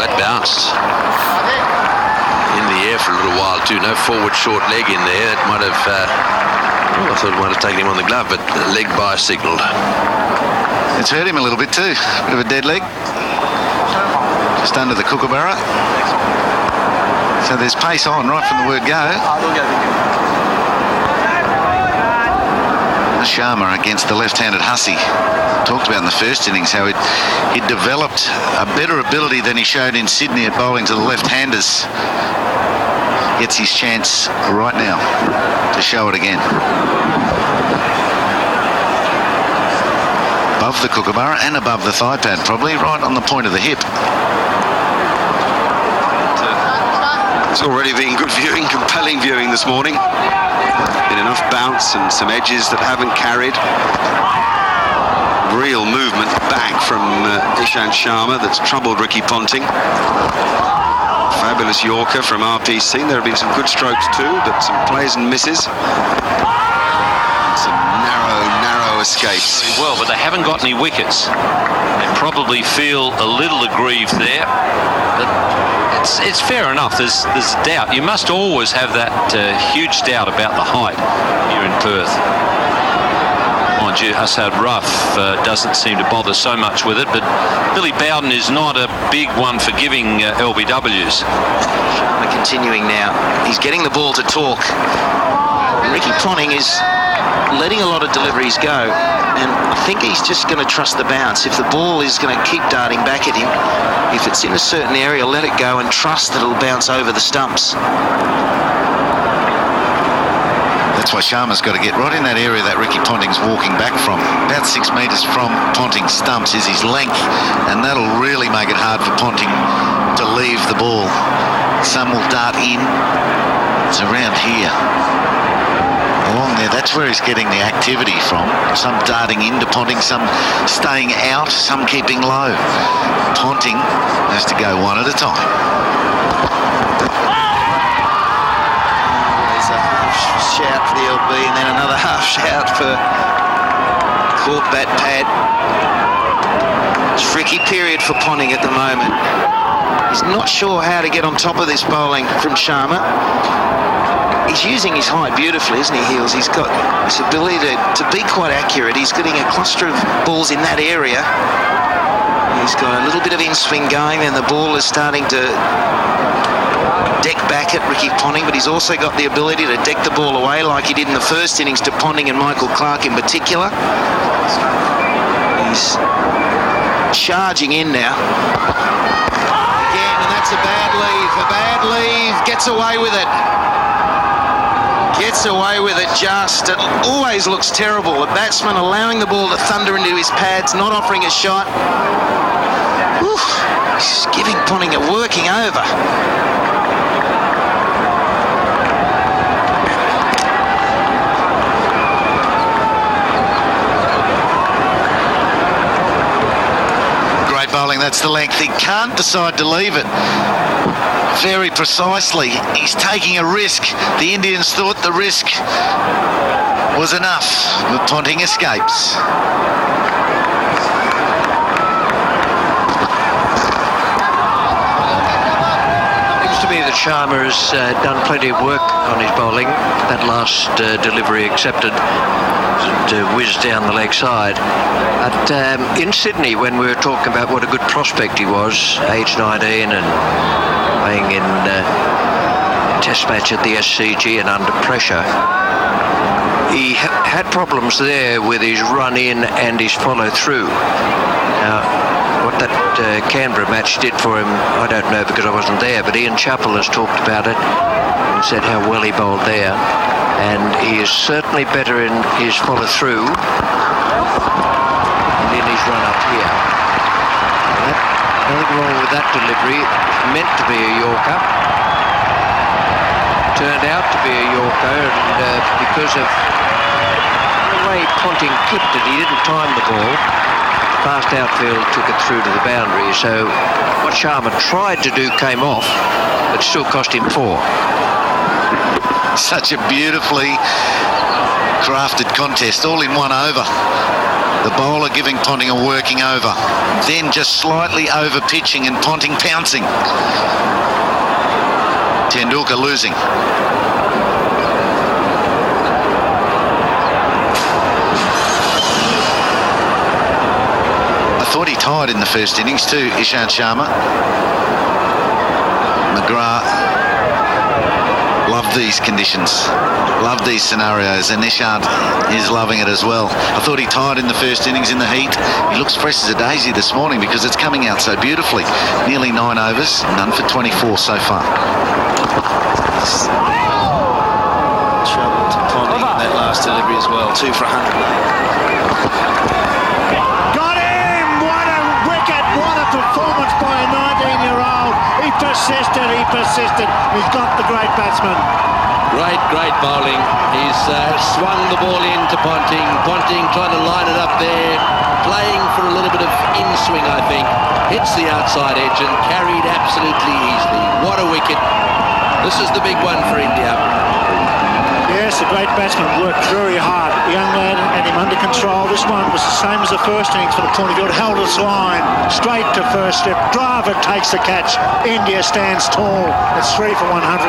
that bounced in the air for a little while too. No forward short leg in there. That might have, I thought it might have taken him on the glove, but the leg by signalled. It's hurt him a little bit too. Bit of a dead leg. Just under the kookaburra. So there's pace on right from the word go. Sharma against the left-handed Hussey. Talked about in the first innings how he'd developed a better ability than he showed in Sydney at bowling to the left-handers. Gets his chance right now to show it again. Above the kookaburra and above the thigh pad, probably right on the point of the hip. It's already been good viewing, compelling viewing this morning. Been enough bounce and some edges that haven't carried. Real movement back from Ishant Sharma that's troubled Ricky Ponting. Fabulous Yorker from RPC. There have been some good strokes too, but some plays and misses. And some narrow escapes. Well, but they haven't got any wickets. They probably feel a little aggrieved there. But it's fair enough. There's doubt. You must always have that huge doubt about the height here in Perth. Mind you, Asad Ruff doesn't seem to bother so much with it, but Billy Bowden is not a big one for giving LBWs. Sharma continuing now. He's getting the ball to talk. Ricky Ponting is letting a lot of deliveries go, and I think he's just going to trust the bounce. If the ball is going to keep darting back at him, if it's in a certain area, let it go and trust that it'll bounce over the stumps. That's why Sharma's got to get right in that area that Ricky Ponting's walking back from. About 6 metres from Ponting's stumps is his length, and that'll really make it hard for Ponting to leave the ball. Some will dart in. It's around here. Along there, that's where he's getting the activity from. Some darting into Ponting, some staying out, some keeping low. Ponting has to go one at a time. There's a half shout for the LB and then another half shout for court bat pad. It's a tricky period for Ponting at the moment. He's not sure how to get on top of this bowling from Sharma. He's using his height beautifully, isn't he, Heels? He's got this ability to be quite accurate. He's getting a cluster of balls in that area. He's got a little bit of in-swing going, and the ball is starting to deck back at Ricky Ponting, but he's also got the ability to deck the ball away like he did in the first innings to Ponting and Michael Clarke in particular. He's charging in now. Again, and that's a bad leave. A bad leave. Gets away with it. Gets away with it just. It always looks terrible. A batsman allowing the ball to thunder into his pads, not offering a shot. He's giving Ponting a working over. Great bowling, that's the length. He can't decide to leave it. Very precisely. He's taking a risk. The Indians thought the risk was enough, but Ponting escapes. Seems to me that Sharma has done plenty of work on his bowling. That last delivery accepted to whiz down the leg side. But in Sydney, when we were talking about what a good prospect he was, age 19 and playing in test match at the SCG and under pressure, he had problems there with his run in and his follow through. Now, what that Canberra match did for him, I don't know because I wasn't there, but Ian Chappell has talked about it and said how well he bowled there, and he is certainly better in his follow through and in his run up here. Nothing wrong with that delivery. Meant to be a Yorker. Turned out to be a Yorker, and because of the way Ponting clipped it, he didn't time the ball. Fast outfield took it through to the boundary, so what Sharma tried to do came off, but still cost him 4. Such a beautifully crafted contest, all in one over. The bowler giving Ponting a working over. Then just slightly over pitching and Ponting pouncing. Tendulkar losing. I thought he tied in the first innings too, Ishant Sharma. McGrath loved these conditions, loved these scenarios, and Ishant is loving it as well. I thought he tied in the first innings in the heat. He looks fresh as a daisy this morning because it's coming out so beautifully. Nearly 9 overs, none for 24 so far. Trouble to Ponting in that last delivery as well. 2 for 100. Got him! What a wicket! What a performance by a 19-year-old. He persisted. He's got the great batsman. Great bowling. He's swung the ball into Ponting. Ponting trying to line it up there, playing for a little bit of in-swing, I think. Hits the outside edge and carried absolutely easily. What a wicket. This is the big one for India. Yes, the great batsman worked very hard. The young lad had him under control. This one was the same as the first innings for the point of view. It held its line straight to first step. Driver takes the catch. India stands tall. It's 3 for 100.